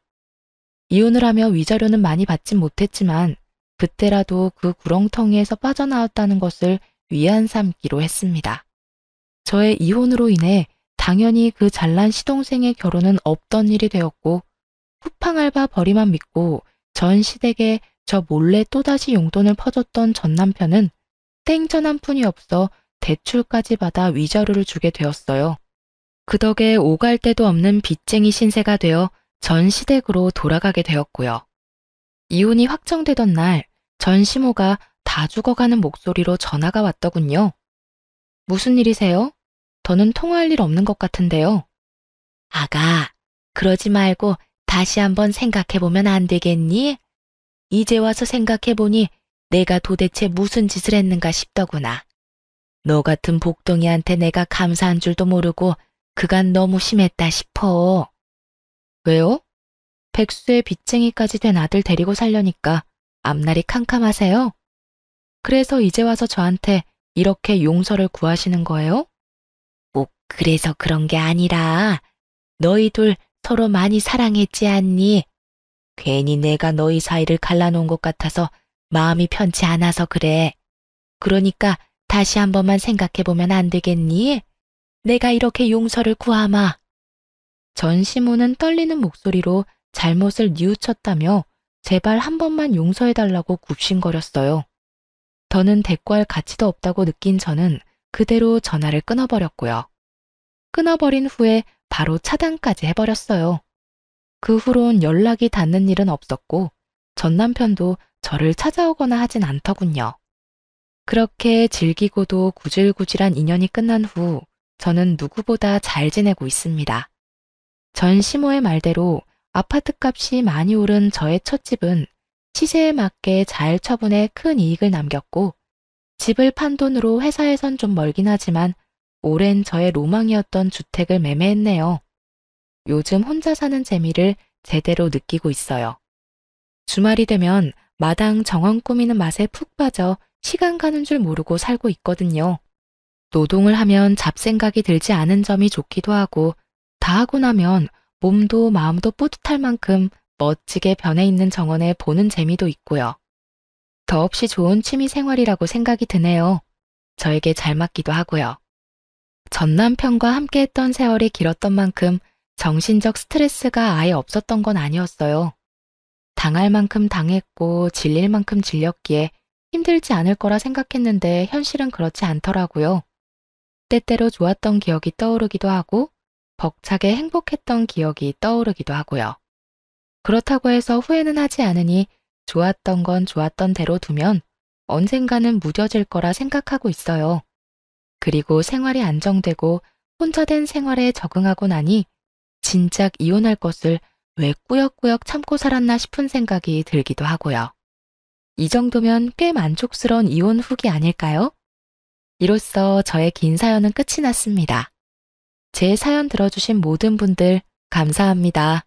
이혼을 하며 위자료는 많이 받진 못했지만 그때라도 그 구렁텅이에서 빠져나왔다는 것을 위안 삼기로 했습니다. 저의 이혼으로 인해 당연히 그 잘난 시동생의 결혼은 없던 일이 되었고 쿠팡알바 벌이만 믿고 전 시댁에 저 몰래 또다시 용돈을 퍼줬던 전 남편은 땡전 한 푼이 없어 대출까지 받아 위자료를 주게 되었어요. 그 덕에 오갈 데도 없는 빚쟁이 신세가 되어 전 시댁으로 돌아가게 되었고요. 이혼이 확정되던 날 전 시모가 다 죽어가는 목소리로 전화가 왔더군요. 무슨 일이세요? 더는 통화할 일 없는 것 같은데요. 아가, 그러지 말고 다시 한번 생각해보면 안 되겠니? 이제 와서 생각해보니 내가 도대체 무슨 짓을 했는가 싶더구나. 너 같은 복덩이한테 내가 감사한 줄도 모르고 그간 너무 심했다 싶어. 왜요? 백수의 빚쟁이까지 된 아들 데리고 살려니까 앞날이 캄캄하세요? 그래서 이제 와서 저한테 이렇게 용서를 구하시는 거예요? 꼭 그래서 그런 게 아니라 너희 둘 서로 많이 사랑했지 않니? 괜히 내가 너희 사이를 갈라놓은 것 같아서 마음이 편치 않아서 그래. 그러니까 다시 한 번만 생각해보면 안 되겠니? 내가 이렇게 용서를 구하마. 전시모는 떨리는 목소리로 잘못을 뉘우쳤다며 제발 한 번만 용서해달라고 굽신거렸어요. 더는 대꾸할 가치도 없다고 느낀 저는 그대로 전화를 끊어버렸고요. 끊어버린 후에 바로 차단까지 해버렸어요. 그 후론 연락이 닿는 일은 없었고 전 남편도 저를 찾아오거나 하진 않더군요. 그렇게 질기고도 구질구질한 인연이 끝난 후 저는 누구보다 잘 지내고 있습니다. 전 시모의 말대로 아파트 값이 많이 오른 저의 첫 집은 시세에 맞게 잘 처분해 큰 이익을 남겼고 집을 판 돈으로 회사에선 좀 멀긴 하지만 오랜 저의 로망이었던 주택을 매매했네요. 요즘 혼자 사는 재미를 제대로 느끼고 있어요. 주말이 되면 마당 정원 꾸미는 맛에 푹 빠져 시간 가는 줄 모르고 살고 있거든요. 노동을 하면 잡생각이 들지 않은 점이 좋기도 하고 다 하고 나면 몸도 마음도 뿌듯할 만큼 멋지게 변해 있는 정원을 보는 재미도 있고요. 더없이 좋은 취미 생활이라고 생각이 드네요. 저에게 잘 맞기도 하고요. 전 남편과 함께 했던 세월이 길었던 만큼 정신적 스트레스가 아예 없었던 건 아니었어요. 당할 만큼 당했고 질릴 만큼 질렸기에 힘들지 않을 거라 생각했는데 현실은 그렇지 않더라고요. 때때로 좋았던 기억이 떠오르기도 하고 벅차게 행복했던 기억이 떠오르기도 하고요. 그렇다고 해서 후회는 하지 않으니 좋았던 건 좋았던 대로 두면 언젠가는 무뎌질 거라 생각하고 있어요. 그리고 생활이 안정되고 혼자 된 생활에 적응하고 나니 진작 이혼할 것을 왜 꾸역꾸역 참고 살았나 싶은 생각이 들기도 하고요. 이 정도면 꽤 만족스러운 이혼 후기 아닐까요? 이로써 저의 긴 사연은 끝이 났습니다. 제 사연 들어주신 모든 분들 감사합니다.